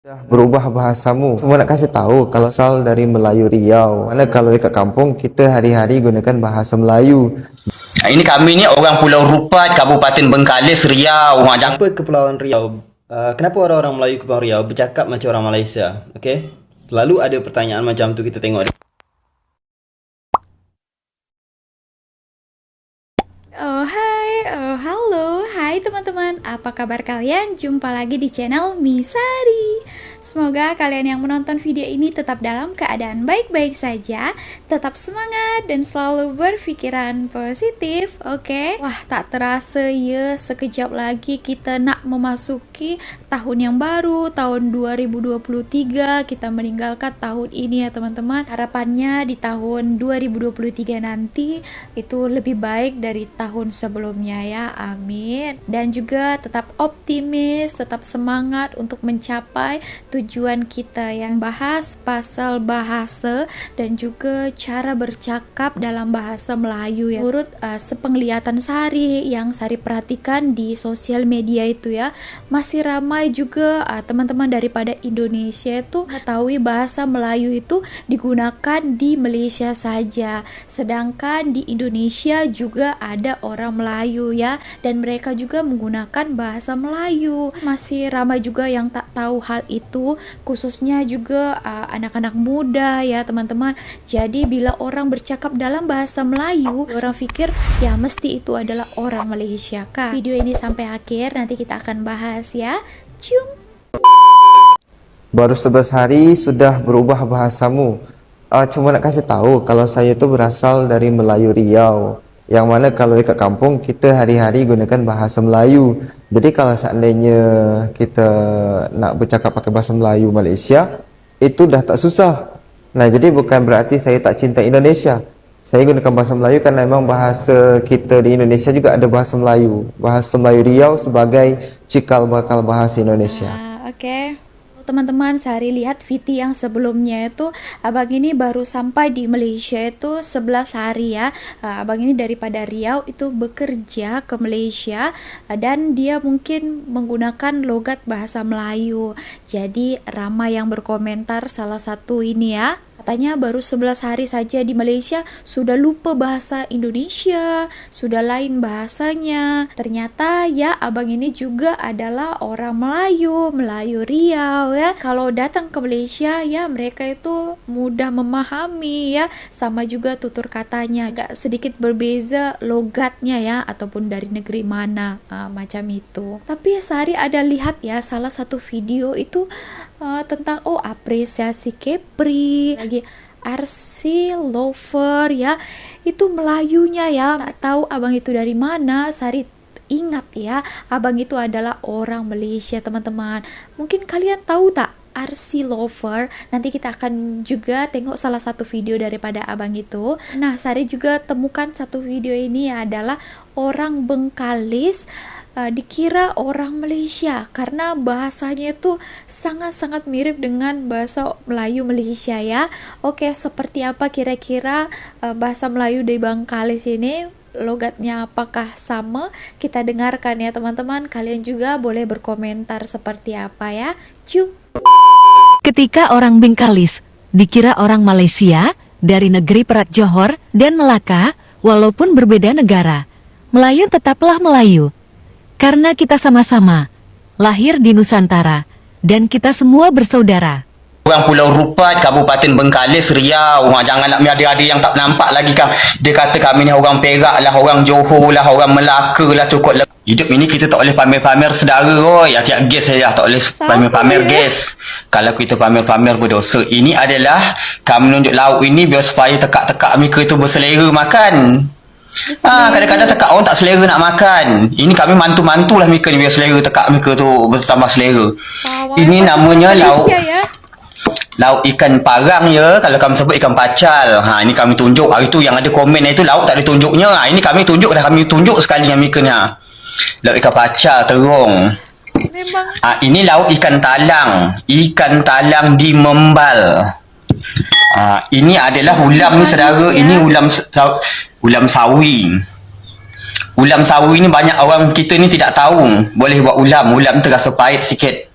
Dah berubah bahasamu. Cuma nak kasih tahu kalau asal dari Melayu Riau. Mana kalau dekat kampung kita hari-hari gunakan bahasa Melayu. Ini kami ni orang Pulau Rupat, Kabupaten Bengkalis, Riau. Kenapa Kepulauan Riau? Kenapa orang-orang Melayu Kepulauan Riau bercakap macam orang Malaysia? Okay? Selalu ada pertanyaan macam tu kita tengok. Oh hai, oh halo, hai teman-teman, apa kabar kalian? Jumpa lagi di channel Misari. Semoga kalian yang menonton video ini tetap dalam keadaan baik-baik saja, tetap semangat dan selalu berpikiran positif, oke? Wah, tak terasa ya, sekejap lagi kita nak memasuki tahun yang baru, tahun 2023. Kita meninggalkan tahun ini ya teman-teman. Harapannya di tahun 2023 nanti itu lebih baik dari tahun sebelumnya ya, amin. Dan juga tetap optimis, tetap semangat untuk mencapai tujuan kita yang bahas pasal bahasa dan juga cara bercakap dalam bahasa Melayu ya. Menurut sepenglihatan Sari yang Sari perhatikan di sosial media itu ya, masih ramai juga teman-teman daripada Indonesia itu mengetahui bahasa Melayu itu digunakan di Malaysia saja, sedangkan di Indonesia juga ada orang Melayu ya, dan mereka juga menggunakan bahasa Melayu. Masih ramai juga yang tak tahu hal itu, khususnya juga anak-anak muda ya teman-teman. Jadi bila orang bercakap dalam bahasa Melayu, orang fikir ya mesti itu adalah orang Malaysia kan. Video ini sampai akhir, nanti kita akan bahas ya. Cium. Baru 11 hari sudah berubah bahasamu. Cuma nak kasih tahu kalau saya tu berasal dari Melayu Riau. Yang mana kalau dekat kampung kita hari-hari gunakan bahasa Melayu. Jadi kalau seandainya kita nak bercakap pakai bahasa Melayu Malaysia, itu dah tak susah. Nah, jadi bukan berarti saya tak cinta Indonesia. Saya gunakan bahasa Melayu karena memang bahasa kita di Indonesia juga ada bahasa Melayu. Bahasa Melayu Riau sebagai cikal bakal bahasa Indonesia. Oke. Teman-teman, Sari lihat VT yang sebelumnya itu abang ini baru sampai di Malaysia itu 11 hari ya. Abang ini daripada Riau itu bekerja ke Malaysia dan dia mungkin menggunakan logat bahasa Melayu. Jadi ramai yang berkomentar, salah satu ini ya, katanya baru 11 hari saja di Malaysia sudah lupa bahasa Indonesia, sudah lain bahasanya. Ternyata ya abang ini juga adalah orang Melayu, Melayu Riau ya. Kalau datang ke Malaysia ya mereka itu mudah memahami ya, sama juga tutur katanya, agak sedikit berbeza logatnya ya, ataupun dari negeri mana macam itu. Tapi Sari ada lihat ya salah satu video itu tentang apresiasi Kepri, lagi RC Lover ya, itu Melayunya ya. Tak tahu abang itu dari mana. Sari ingat ya, abang itu adalah orang Malaysia teman-teman. Mungkin kalian tahu tak RC Lover? Nanti kita akan juga tengok salah satu video daripada abang itu. Nah, Sari juga temukan satu video ini ya, adalah orang Bengkalis dikira orang Malaysia karena bahasanya itu sangat-sangat mirip dengan bahasa Melayu Malaysia ya. Oke, seperti apa kira-kira bahasa Melayu di Bengkalis ini? Logatnya apakah sama? Kita dengarkan ya teman-teman. Kalian juga boleh berkomentar seperti apa ya. Cium. Ketika orang Bengkalis dikira orang Malaysia dari negeri Perak Johor dan Melaka, walaupun berbeda negara, Melayu tetaplah Melayu. Karena kita sama-sama lahir di Nusantara dan kita semua bersaudara. Orang Pulau Rupat, Kabupaten Bengkalis, Riau. Jangan nak ada yang tak nampak lagi kan. Dia kata kami ni orang Perak lah, orang Johor lah, orang Melaka lah, cukup lah. Hidup ini kita tak boleh pamer-pamer sedara. Tiap gas saya tak boleh pamer-pamer gas. Kalau kita pamer-pamer berdosa. Ini adalah kami menunjuk lauk ini biar supaya tekak-tekak mereka tu berselera makan. Kadang-kadang tekak orang tak selera nak makan. Ini kami mantu-mantu lah mereka ni biar selera tekak mereka tu bertambah selera. Ini namanya lauk ya? Lauk ikan parang ya. Kalau kami sebut ikan pacal. Ini kami tunjuk. Hari tu yang ada komen itu lauk tak ada tunjuknya. Ini kami tunjuk dah, kami tunjuk sekali yang mereka ni. Lauk ikan pacal terung. Memang Ini lauk ikan talang. Ikan talang di membal. Ini adalah ulam ni saudara. Ini ulam sawi. Ulam sawi ni banyak orang kita ni tidak tahu boleh buat ulam. Ulam terasa pahit sikit.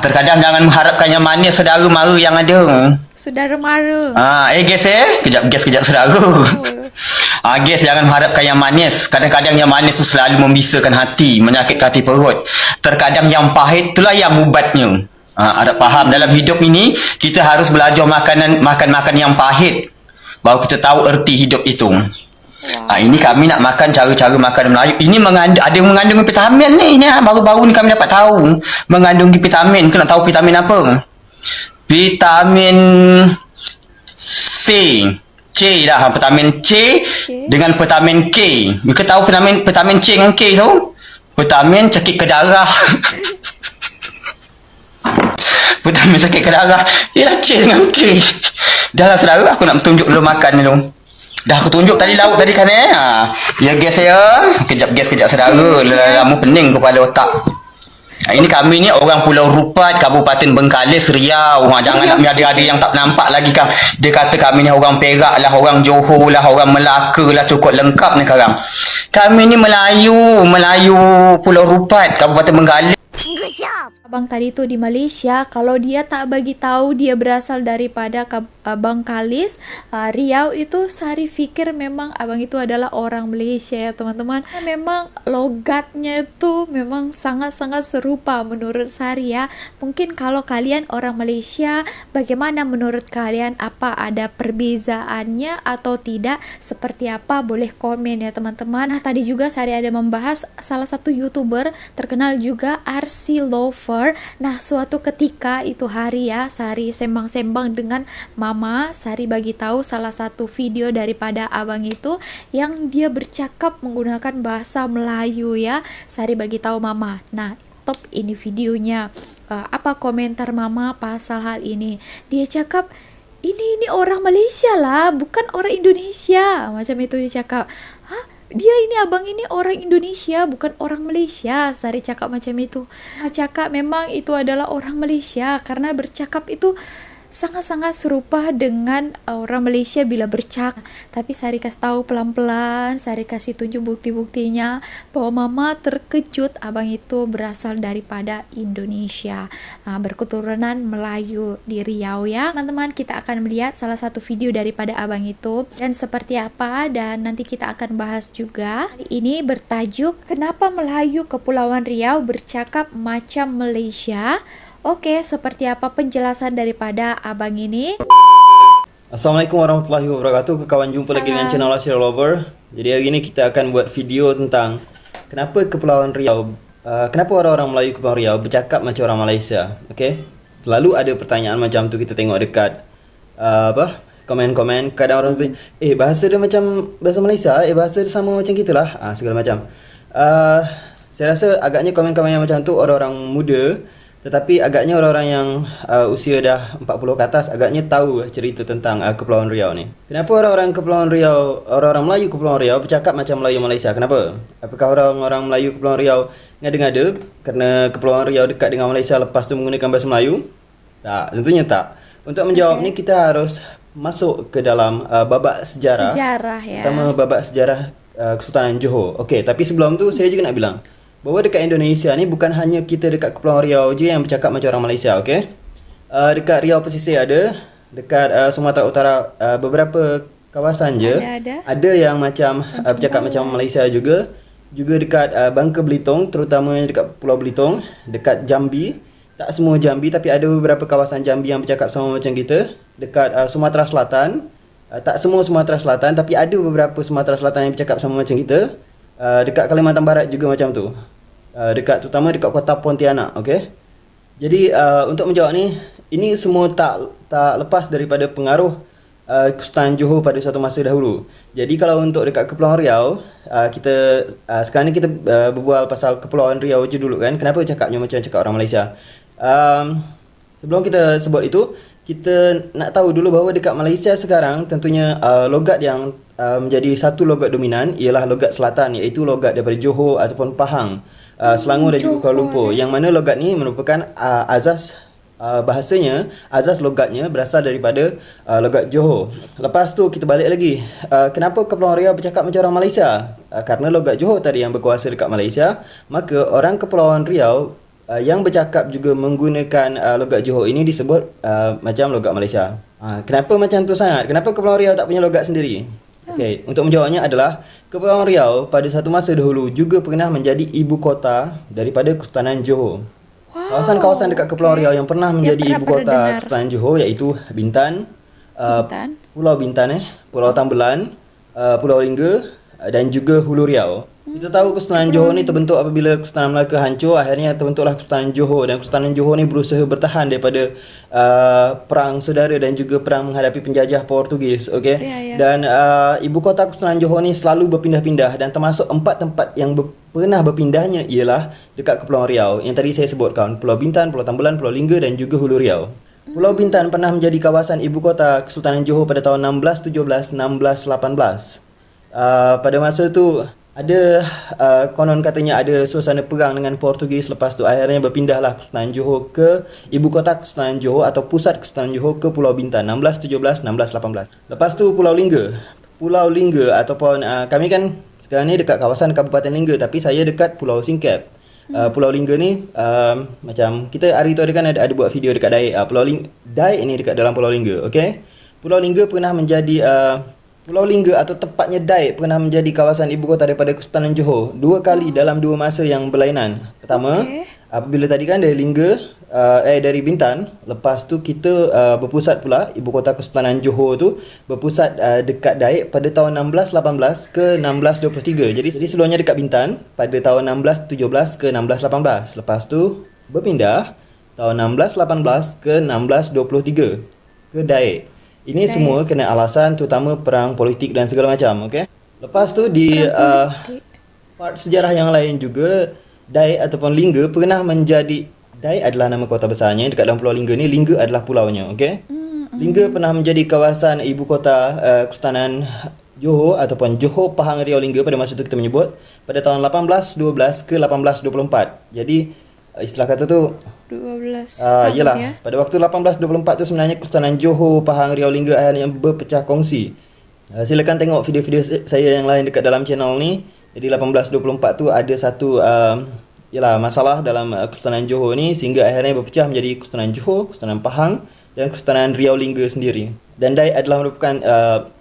Terkadang jangan mengharapkan yang manis saudara mara yang ada. Saudara mara. Guys kejap saudara. Guys jangan mengharapkan yang manis. Kadang-kadang yang manis tu selalu membisakan hati, menyakitkan hati perut. Terkadang yang pahit itulah yang ubatnya. Ada faham dalam hidup ini kita harus belajar makan yang pahit baru kita tahu erti hidup itu. Ini kami nak makan cara-cara makan Melayu. Ini ada mengandung vitamin ni. Baru-baru ni kami dapat tahu mengandung vitamin. Kau nak tahu vitamin apa? Vitamin C. C dah, vitamin C dengan vitamin K. Kau tahu vitamin C dengan K tu? Vitamin cekik ke darah. Vitamin sakit ke darah. Ialah C dengan K. Dah lah saudara, aku nak tunjuk dulu makan dulu. Dah aku tunjuk tadi lauk tadi kan Ya guys ya. Kejap saudara. Lama pening kepala otak. Ini kami ni orang Pulau Rupat, Kabupaten Bengkalis, Riau. Jangan nak ada yang tak nampak lagi kan. Dia kata kami ni orang Perak lah, orang Johor lah, orang Melaka lah, cukup lengkap ni sekarang. Kami ni Melayu Pulau Rupat, Kabupaten Bengkalis. Abang tadi tuh di Malaysia, kalau dia tak bagi tahu dia berasal daripada Bangkalis, Riau itu, Sari fikir memang abang itu adalah orang Malaysia ya teman-teman. Memang logatnya itu memang sangat-sangat serupa menurut Sari ya. Mungkin kalau kalian orang Malaysia, bagaimana menurut kalian? Apa ada perbezaannya atau tidak? Seperti apa? Boleh komen ya teman-teman. Nah tadi juga Sari ada membahas salah satu YouTuber terkenal juga, RC Lover. Nah suatu ketika itu hari ya, Sari sembang-sembang dengan Mama. Sari bagi tahu salah satu video daripada abang itu yang dia bercakap menggunakan bahasa Melayu ya. Sari bagi tahu Mama. Nah top ini videonya. Apa komentar Mama pasal hal ini? Dia cakap ini orang Malaysia lah, bukan orang Indonesia. Macam itu dia cakap. Dia ini abang ini orang Indonesia, bukan orang Malaysia. Sari cakap macam itu. Cakap memang itu adalah orang Malaysia karena bercakap itu sangat-sangat serupa dengan orang Malaysia bila bercakap. Tapi Sari kasih tahu pelan-pelan, Sari kasih tunjuk bukti-buktinya bahwa Mama terkejut abang itu berasal daripada Indonesia, berketurunan Melayu di Riau ya. Teman-teman, kita akan melihat salah satu video daripada abang itu dan seperti apa, dan nanti kita akan bahas juga. Ini bertajuk Kenapa Melayu Kepulauan Riau Bercakap Macam Malaysia. Oke, seperti apa penjelasan daripada abang ini? Assalamualaikum warahmatullahi wabarakatuh. Kawan jumpa lagi dengan channel Asyir Lover. Jadi hari ini kita akan buat video tentang kenapa Kepulauan Riau, kenapa orang-orang Melayu Kepulauan Riau bercakap macam orang Malaysia. Okey. Selalu ada pertanyaan macam tu kita tengok dekat komen-komen. Kadang orang tu bahasa dia macam bahasa Malaysia, bahasa dia sama macam kita lah. Segala macam. Saya rasa agaknya komen-komen yang macam tu orang-orang muda, tetapi agaknya orang-orang yang usia dah 40 ke atas agaknya tahu cerita tentang Kepulauan Riau ni. Kenapa orang-orang Kepulauan Riau, orang-orang Melayu Kepulauan Riau bercakap macam Melayu Malaysia? Kenapa? Apakah orang-orang Melayu Kepulauan Riau ngada-ngada kerana Kepulauan Riau dekat dengan Malaysia lepas tu menggunakan bahasa Melayu? Tak, tentunya tak. Untuk menjawab ni kita harus masuk ke dalam babak sejarah. Sejarah ya. Pertama babak sejarah Kesultanan Johor. Okey, tapi sebelum tu saya juga nak bilang bahawa dekat Indonesia ni bukan hanya kita dekat Kepulauan Riau je yang bercakap macam orang Malaysia, okey? Dekat Riau Pesisir ada, dekat Sumatera Utara beberapa kawasan je ada yang macam bercakap macam Malaysia juga. Juga dekat Bangka Belitung, terutamanya dekat Pulau Belitung, dekat Jambi. Tak semua Jambi tapi ada beberapa kawasan Jambi yang bercakap sama macam kita. Dekat Sumatera Selatan, tak semua Sumatera Selatan tapi ada beberapa Sumatera Selatan yang bercakap sama macam kita. Dekat Kalimantan Barat juga macam tu. Terutama dekat kota Pontianak, okey. Jadi untuk menjawab ni, ini semua tak lepas daripada pengaruh Kesultanan Johor pada suatu masa dahulu. Jadi kalau untuk dekat Kepulauan Riau, kita sekarang ni kita berbual pasal Kepulauan Riau je dulu kan. Kenapa cakapnya macam cakap orang Malaysia? Sebelum kita sebut itu, kita nak tahu dulu bahawa dekat Malaysia sekarang tentunya logat yang menjadi satu logat dominan ialah logat selatan, iaitu logat daripada Johor ataupun Pahang, Selangor dan juga Kuala Lumpur, yang mana logat ni merupakan azas bahasanya, azas logatnya berasal daripada logat Johor. Lepas tu kita balik lagi, kenapa Kepulauan Riau bercakap macam orang Malaysia? Kerana logat Johor tadi yang berkuasa dekat Malaysia, maka orang Kepulauan Riau yang bercakap juga menggunakan logat Johor ini disebut macam logat Malaysia. Kenapa macam tu sangat? Kenapa Kepulauan Riau tak punya logat sendiri? Okey, untuk menjawabnya adalah Kepulauan Riau pada satu masa dahulu juga pernah menjadi ibu kota daripada Kesultanan Johor. Kawasan-kawasan dekat Kepulauan Riau yang pernah menjadi pernah ibu kota dengar. Kesultanan Johor iaitu Bintan, Bintan. Pulau Bintan, Pulau Tambelan, Pulau Lingga dan juga Hulu Riau. Kita tahu Kesultanan Johor ni terbentuk apabila Kesultanan Melaka hancur, akhirnya terbentuklah Kesultanan Johor, dan Kesultanan Johor ni berusaha bertahan daripada perang saudara dan juga perang menghadapi penjajah Portugis, okey. Ya. Dan ibu kota Kesultanan Johor ni selalu berpindah-pindah, dan termasuk 4 tempat yang pernah berpindahnya ialah dekat Kepulauan Riau yang tadi saya sebutkan, Pulau Bintan, Pulau Tambelan, Pulau Lingga dan juga Hulu Riau. Pulau Bintan pernah menjadi kawasan ibu kota Kesultanan Johor pada tahun 1617, 1618. Pada masa tu ada konon katanya ada suasana perang dengan Portugis. Lepas tu akhirnya berpindahlah Kesultanan Johor ke ibu kota Kesultanan Johor atau pusat Kesultanan Johor ke Pulau Bintan 1617 1618. Lepas tu Pulau Lingga. Pulau Lingga ataupun kami kan sekarang ni dekat kawasan Kabupaten Lingga, tapi saya dekat Pulau Singkep. Pulau Lingga ni macam kita hari tu ada buat video dekat Daik. Daik ni dekat dalam Pulau Lingga, okey. Pulau Lingga pernah menjadi Pulau Lingga atau tepatnya Daik pernah menjadi kawasan ibu kota daripada Kesultanan Johor 2 kali dalam 2 masa yang berlainan. Pertama, apabila tadi kan dari Lingga dari Bintan, lepas tu kita berpusat pula ibu kota Kesultanan Johor tu berpusat dekat Daik pada tahun 1618 ke 1623. Jadi seluruhnya dekat Bintan pada tahun 1617 ke 1618. Lepas tu berpindah tahun 1618 ke 1623 ke Daik. Ini semua kena alasan terutama perang politik dan segala macam, okey. Lepas tu di part sejarah yang lain juga, Daik ataupun Lingga pernah menjadi, Daik adalah nama kota besarnya, dekat dalam Pulau Lingga ni Lingga adalah pulaunya, okey. Lingga pernah menjadi kawasan ibu kota Kesultanan Johor ataupun Johor Pahang Riau Lingga pada masa itu kita menyebut pada tahun 1812 ke 1824. Jadi istilah kata tu 12 tahun yalah, ya. pada waktu 1824 tu sebenarnya Kesultanan Johor Pahang Riau Lingga akhirnya berpecah kongsi. Silakan tengok video-video saya yang lain dekat dalam channel ni. Jadi 1824 tu ada satu yalah masalah dalam Kesultanan Johor ni sehingga akhirnya berpecah menjadi Kesultanan Johor, Kesultanan Pahang dan Kesultanan Riau Lingga sendiri. Dan Daik adalah merupakan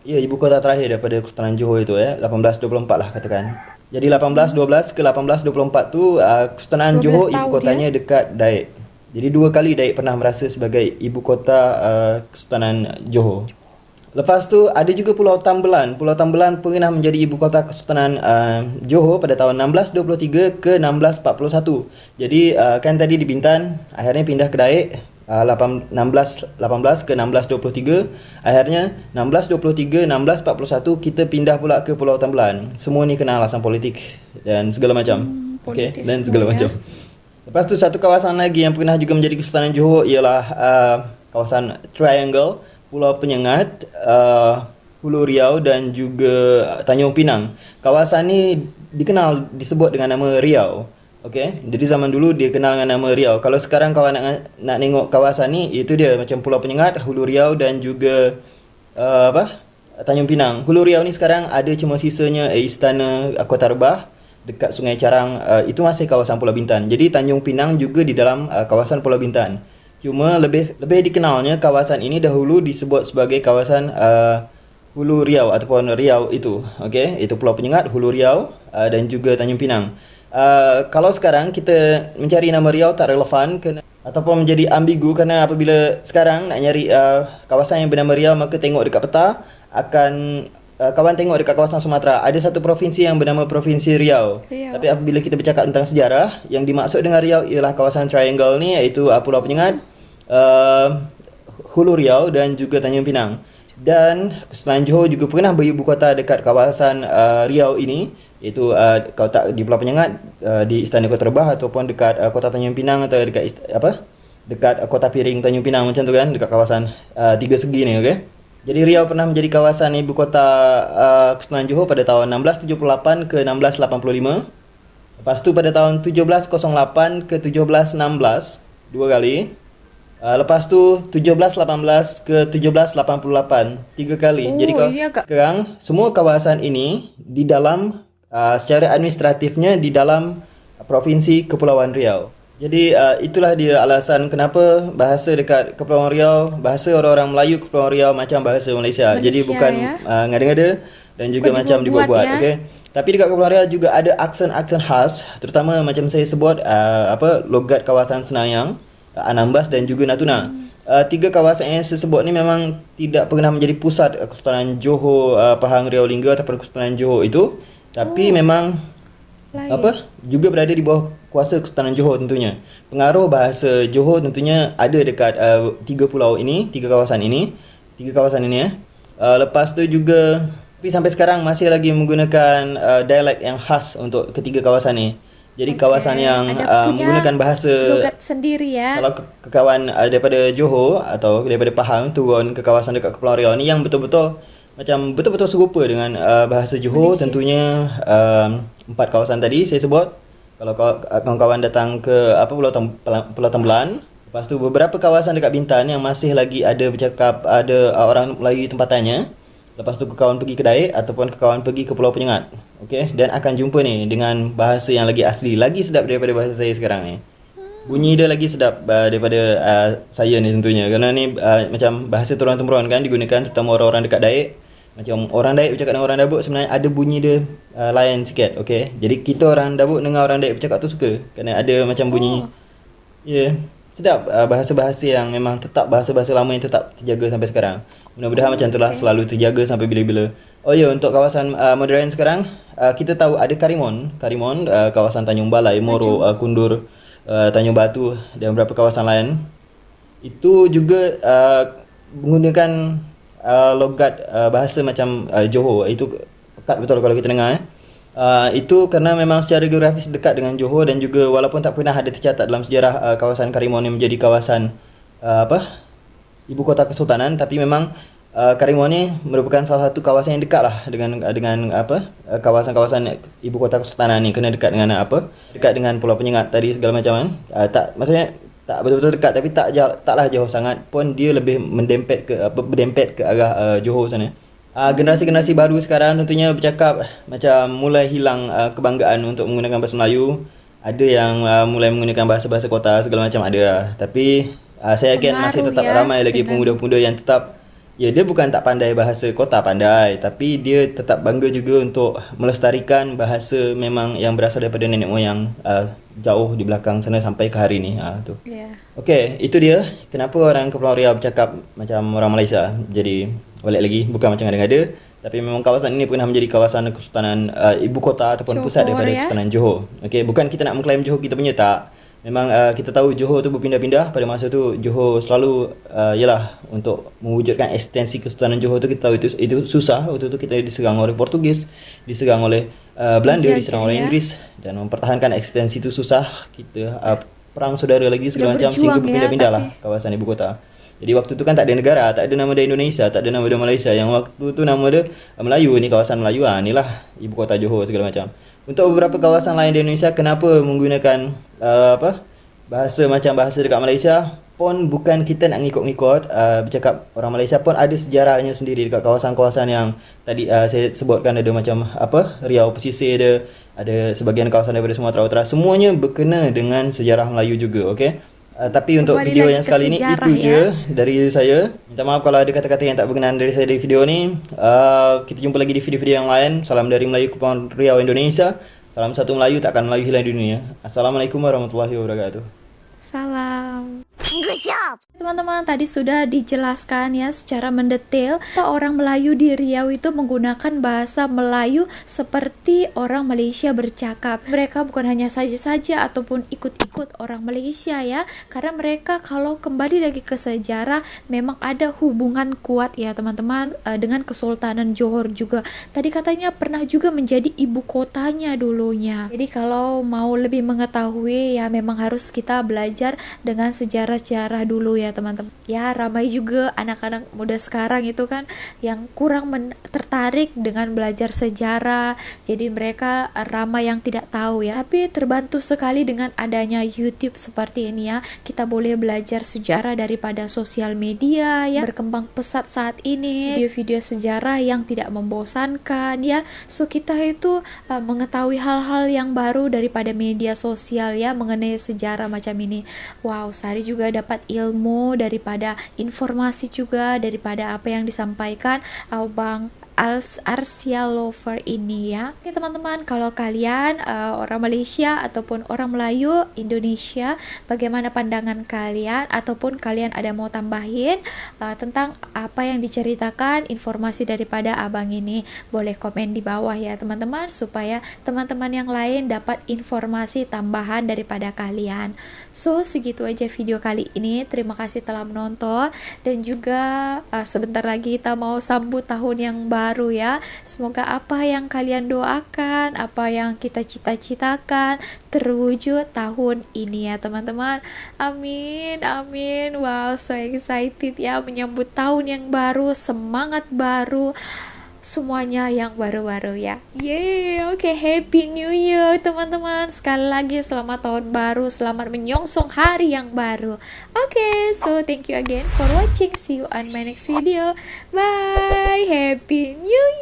ibu kota terakhir daripada Kesultanan Johor itu 1824 lah katakan. Jadi 1812 ke 1824 tu Kesultanan Johor ibu kotanya dekat Daik. Jadi 2 kali Daik pernah merasa sebagai ibu kota Kesultanan Johor. Lepas tu ada juga Pulau Tambelan. Pulau Tambelan pernah menjadi ibu kota Kesultanan Johor pada tahun 1623 ke 1641. Jadi kan tadi di Bintan akhirnya pindah ke Daik 18 ke 1623. Akhirnya 1623 1641 kita pindah pula ke Pulau Tambelan. Semua ni kena alasan politik dan segala macam. Okey, dan segala macam. Lepas tu satu kawasan lagi yang pernah juga menjadi Kesultanan Johor ialah kawasan Triangle, Pulau Penyengat, Hulu Riau dan juga Tanjung Pinang. Kawasan ni dikenal disebut dengan nama Riau. Okey, jadi zaman dulu dia kenal dengan nama Riau. Kalau sekarang kawan nak tengok kawasan ni, itu dia macam Pulau Penyengat, Hulu Riau dan juga Tanjung Pinang. Hulu Riau ni sekarang ada cuma sisanya Istana Kota Rebah dekat Sungai Carang, itu masih kawasan Pulau Bintan. Jadi Tanjung Pinang juga di dalam kawasan Pulau Bintan. Cuma lebih dikenalnya kawasan ini dahulu disebut sebagai kawasan Hulu Riau ataupun Riau itu. Okey, itu Pulau Penyengat, Hulu Riau dan juga Tanjung Pinang. Kalau sekarang kita mencari nama Riau tak relevan ataupun menjadi ambigu, kerana apabila sekarang nak nyari kawasan yang bernama Riau, maka tengok dekat peta akan kawan tengok dekat kawasan Sumatera ada satu provinsi yang bernama Provinsi Riau. Tapi apabila kita bercakap tentang sejarah, yang dimaksud dengan Riau ialah kawasan Triangle ni, iaitu Pulau Penyengat, Hulu Riau dan juga Tanjung Pinang. Dan Kesultanan Johor juga pernah beribu kota dekat kawasan Riau ini, iaitu kota di Pulau Penyengat, di Istana Kota Rebah ataupun dekat kota Tanjung Pinang atau dekat dekat Kota Piring Tanjung Pinang macam tu kan, dekat kawasan tiga segi ni, okey. Jadi Riau pernah menjadi kawasan ibu kota Kesultanan Johor pada tahun 1678 ke 1685. Lepas tu pada tahun 1708 ke 1716, 2 kali. Lepas tu 1718 ke 1788, 3 kali. Jadi sekarang semua kawasan ini di dalam secara administratifnya di dalam Provinsi Kepulauan Riau. Jadi itulah dia alasan kenapa bahasa dekat Kepulauan Riau, bahasa orang-orang Melayu Kepulauan Riau macam bahasa Malaysia. Jadi Malaysia, bukan ya. ngada-ngada dan juga Bukan macam dibuat-buat, dibuat-buat, ya. okey. Tapi dekat Kepulauan Riau juga ada aksen-aksen khas, terutama macam saya sebut logat kawasan Senayang, Anambas dan juga Natuna. Tiga kawasan yang saya sebut ni memang tidak pernah menjadi pusat Kesultanan Johor, Pahang, Riau, Lingga ataupun Kesultanan Johor itu, tapi memang Lain. juga berada di bawah kuasa Kesultanan Johor tentunya. Pengaruh bahasa Johor tentunya ada dekat tiga pulau ini, tiga kawasan ini ya. Lepas tu juga tapi sampai sekarang masih lagi menggunakan dialek yang khas untuk ketiga kawasan ni. Jadi kawasan yang Ada punya menggunakan bahasa, logat sendiri ya. kalau ke kawan daripada Johor atau daripada Pahang turun ke kawasan dekat Kepulauan Riau ni yang betul-betul serupa dengan bahasa Johor. Malaysia. Tentunya empat kawasan tadi saya sebut. Kalau kawan-kawan datang ke Pulau Tembelan, lepas tu beberapa kawasan dekat Bintan yang masih lagi ada orang Melayu tempatannya. Lepas tu kawan pergi ke Daik ataupun kawan pergi ke Pulau Penyengat. Okey, dan akan jumpa ni dengan bahasa yang lagi asli, lagi sedap daripada bahasa saya sekarang ni. Bunyi dia lagi sedap daripada saya ni tentunya, kerana ni macam bahasa turun-temurun kan digunakan, terutama orang-orang dekat Daik. Macam orang Daik bercakap dengan orang Dabuk sebenarnya ada bunyi dia lain sikit, okey. Jadi kita orang Dabuk dengar orang Daik bercakap tu suka, kerana ada macam bunyi. Ya, sedap bahasa-bahasa yang memang tetap bahasa-bahasa lama yang tetap terjaga sampai sekarang. Mudah-mudahan macam itulah selalu terjaga sampai bila-bila. Oh ya, untuk kawasan modern sekarang, kita tahu ada Karimun, kawasan Tanjung Balai, Moro, Kundur, Tanjung Batu dan beberapa kawasan lain. Itu juga menggunakan logat bahasa macam Johor. Itu pekat betul kalau kita dengar. Itu kerana memang secara geografis dekat dengan Johor dan juga walaupun tak pernah ada tercatat dalam sejarah kawasan Karimun yang menjadi kawasan ibu kota kesultanan, tapi memang Karimun ni merupakan salah satu kawasan yang dekat lah dengan kawasan-kawasan ibu kota kesultanan ni, kena dekat dengan dekat dengan Pulau Penyengat tadi segala macam kan. Maksudnya tak betul-betul dekat, tapi taklah jauh sangat pun, dia lebih berdempet ke arah Johor sana. Generasi-generasi baru sekarang tentunya bercakap macam mulai hilang kebanggaan untuk menggunakan bahasa Melayu. Ada yang mulai menggunakan bahasa-bahasa kota segala macam ada lah. Tapi saya yakin masih Pengaruh tetap ya ramai lagi dengan- pemuda-pemuda yang tetap, ya dia bukan tak pandai bahasa kota, pandai, tapi dia tetap bangga juga untuk melestarikan bahasa memang yang berasal daripada nenek moyang jauh di belakang sana sampai ke hari ni. Tu. Ya. Okey, itu dia kenapa orang Kepulauan Riau bercakap macam orang Malaysia. Jadi balik lagi, bukan macam ada-ada, tapi memang kawasan ini pernah menjadi kawasan kesultanan ibu kota ataupun pusat Johor, daripada ya. Kesultanan Johor. Okey, bukan kita nak mengklaim Johor kita punya, tak. Memang kita tahu Johor tu berpindah-pindah. Pada masa tu Johor selalu ialah untuk mewujudkan ekstensi Kesultanan Johor tu, kita tahu itu susah. Waktu tu kita diserang oleh Portugis, diserang oleh Belanda, Penjajah, diserang oleh ya. Inggeris, dan mempertahankan ekstensi itu susah. Kita perang saudara lagi Sudah segala macam, sehingga berjuang, ya, berpindah-pindah lah tapi- kawasan ibu kota. Jadi waktu tu kan tak ada negara, tak ada nama dia Indonesia, tak ada nama dia Malaysia. Yang waktu tu nama dia Melayu, ni kawasan Melayu inilah ibu kota Johor segala macam. Untuk beberapa kawasan lain di Indonesia, kenapa menggunakan bahasa macam bahasa dekat Malaysia pun bukan kita nak ngikut-ngikut, bercakap orang Malaysia pun ada sejarahnya sendiri dekat kawasan-kawasan yang tadi saya sebutkan. Ada macam Riau pesisir, ada sebahagian kawasan daripada Sumatera Utara, semuanya berkena dengan sejarah Melayu juga, okey. Tapi untuk Kembali video lagi yang ke sekali ni sejarah, itu ya. je dari saya. Minta maaf kalau ada kata-kata yang tak berkenan dari saya di video ni. Kita jumpa lagi di video-video yang lain. Salam dari Melayu Kepulauan Riau, Indonesia. Salam satu Melayu, takkan Melayu hilang di dunia. Assalamualaikum warahmatullahi wabarakatuh. Salam. Teman-teman, tadi sudah dijelaskan ya secara mendetail orang Melayu di Riau itu menggunakan bahasa Melayu seperti orang Malaysia bercakap. Mereka bukan hanya saja-saja ataupun ikut-ikut orang Malaysia ya, karena mereka kalau kembali lagi ke sejarah memang ada hubungan kuat ya teman-teman dengan Kesultanan Johor juga. Tadi katanya pernah juga menjadi ibu kotanya dulunya. Jadi kalau mau lebih mengetahui ya memang harus kita belajar dengan sejarah sejarah dulu ya teman-teman. Ya ramai juga anak-anak muda sekarang itu kan yang kurang tertarik dengan belajar sejarah, jadi mereka ramai yang tidak tahu ya. Tapi terbantu sekali dengan adanya YouTube seperti ini ya, kita boleh belajar sejarah daripada sosial media ya, berkembang pesat saat ini, video-video sejarah yang tidak membosankan ya. So kita itu mengetahui hal-hal yang baru daripada media sosial ya, mengenai sejarah macam ini. Wow, Sari juga dapat ilmu daripada informasi juga daripada apa yang disampaikan Abang Arsia Lover ini ya. Oke teman-teman, kalau kalian orang Malaysia ataupun orang Melayu Indonesia, bagaimana pandangan kalian, ataupun kalian ada mau tambahin tentang apa yang diceritakan informasi daripada abang ini, boleh komen di bawah ya teman-teman, supaya teman-teman yang lain dapat informasi tambahan daripada kalian. So segitu aja video kali ini, terima kasih telah menonton, dan juga sebentar lagi kita mau sambut tahun yang baru ya. Semoga apa yang kalian doakan, apa yang kita cita-citakan terwujud tahun ini ya teman-teman. Amin, amin. Wow, so excited ya menyambut tahun yang baru, semangat baru, semuanya yang baru-baru ya. Yeay, oke, Happy New Year teman-teman. Sekali lagi selamat tahun baru, selamat menyongsong hari yang baru. Oke, so thank you again for watching. See you on my next video. Bye, Happy New Year.